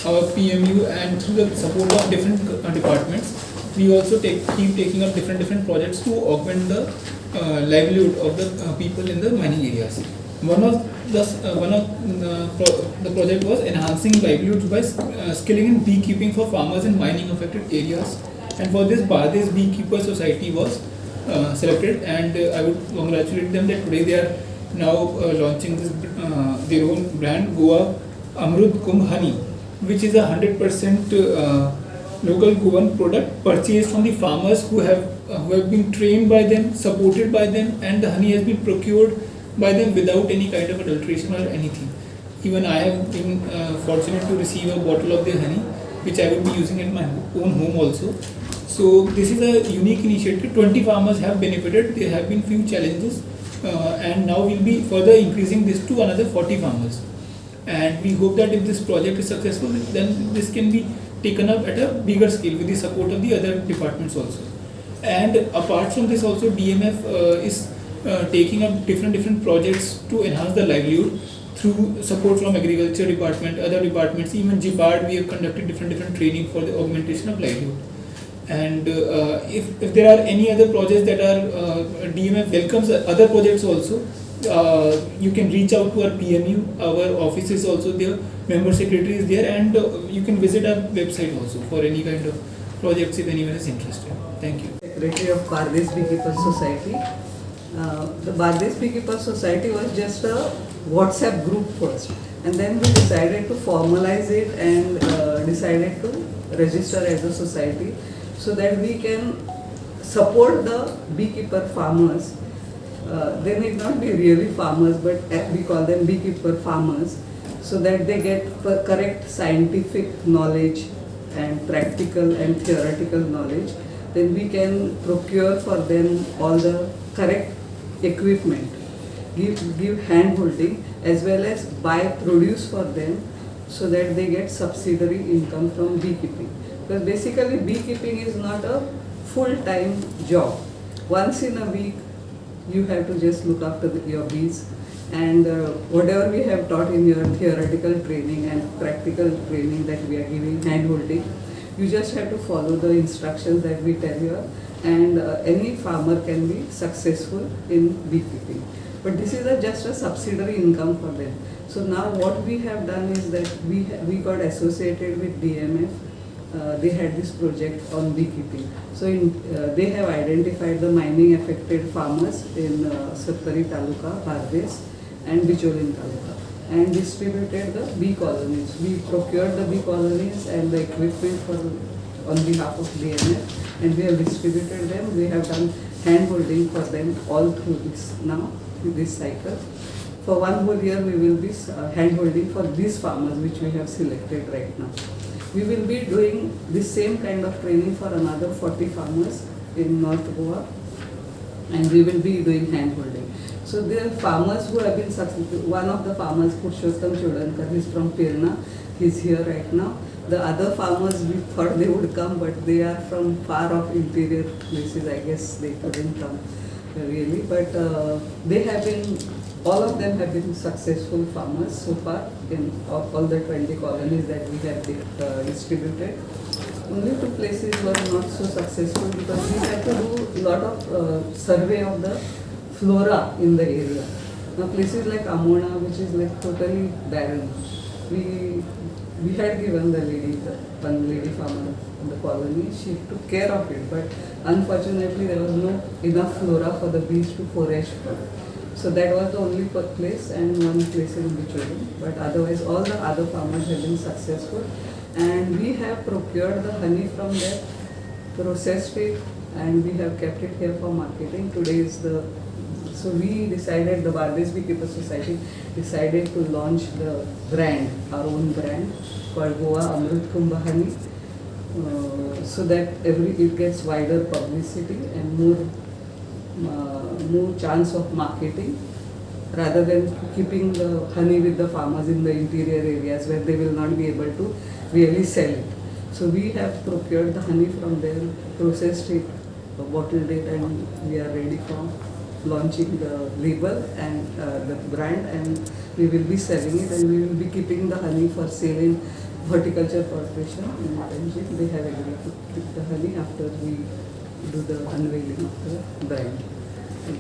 our PMU and through the support of different departments, we also keep taking up different projects to augment the livelihood of the people in the mining areas. One of the project was enhancing livelihoods by skilling in beekeeping for farmers in mining affected areas, and for this Bangladesh Beekeeper Society was selected, and I would congratulate them that today they are now launching this their own brand Goa Amrutkumbha honey, which is 100% local Goan product purchased from the farmers who have been trained by them, supported by them, and the honey has been procured by them without any kind of adulteration or anything. Even I have been fortunate to receive a bottle of their honey, which I will be using at my own home also. So this is a unique initiative. 20 farmers have benefited. There have been few challenges, and now we'll be further increasing this to another 40 farmers. And we hope that if this project is successful, then this can be taken up at a bigger scale with the support of the other departments also. And apart from this also, DMF is taking up different projects to enhance the livelihood through support from agriculture department, other departments, even GPARD. We have conducted different training for the augmentation of livelihood. And if there are any other projects that are DMF welcomes other projects also, you can reach out to our PMU. Our office is also there, member secretary is there, and you can visit our website also for any kind of projects if anyone is interested. Thank you. Secretary of Bangladesh Beekeeper Society. The Bangladesh Beekeeper Society was just a WhatsApp group first, and then we decided to formalize it and decided to register as a society so that we can support the beekeeper farmers. They need not be really farmers, but we call them beekeeper farmers, so that they get correct scientific knowledge and practical and theoretical knowledge. Then we can procure for them all the correct equipment, give hand holding, as well as buy produce for them, so that they get subsidiary income from beekeeping. Because basically beekeeping is not a full-time job. Once in a week you have to just look after your bees, and whatever we have taught in your theoretical training and practical training that we are giving, hand holding, you just have to follow the instructions that we tell you, and any farmer can be successful in beekeeping. But this is just a subsidiary income for them. So now what we have done is that we got associated with DMF. They had this project on beekeeping. So they have identified the mining affected farmers in Sattari Taluka, Bangladesh, and Bicholin Taluka, and distributed the bee colonies. We procured the bee colonies and the equipment on behalf of DMF, and we have distributed them. We have done hand holding for them all through this cycle. For one whole year we will be hand holding for these farmers which we have selected right now. We will be doing this same kind of training for another 40 farmers in North Goa, and we will be doing hand holding. So there are farmers who have been successful. One of the farmers, Purushottam Chodankar, is from Pirna. He's here right now. The other farmers, we thought they would come, but they are from far off interior places. I guess they couldn't come really, but they have been. All of them have been successful farmers so far in all the 20 colonies that we have distributed. Only two places were not so successful because we had to do a lot of survey of the flora in the area. Now places like Amona, which is like totally barren, we had given one lady farmer in the colony, she took care of it, but unfortunately there was no enough flora for the bees to forage from. So that was the only place, and one place in Bicholin. But otherwise all the other farmers have been successful, and we have procured the honey from there, processed it, and we have kept it here for marketing. Today is so we decided, the Bangladesh Beekeeper Society decided to launch the brand, our own brand called Goa Amrutkumbha honey, so that it gets wider publicity and more chance of marketing, rather than keeping the honey with the farmers in the interior areas where they will not be able to really sell it. So we have procured the honey from there, processed it, bottled it, and we are ready for launching the label and the brand, and we will be selling it, and we will be keeping the honey for sale in Horticulture Corporation in Panaji. They have agreed to pick the honey after we do the unveiling of the brand.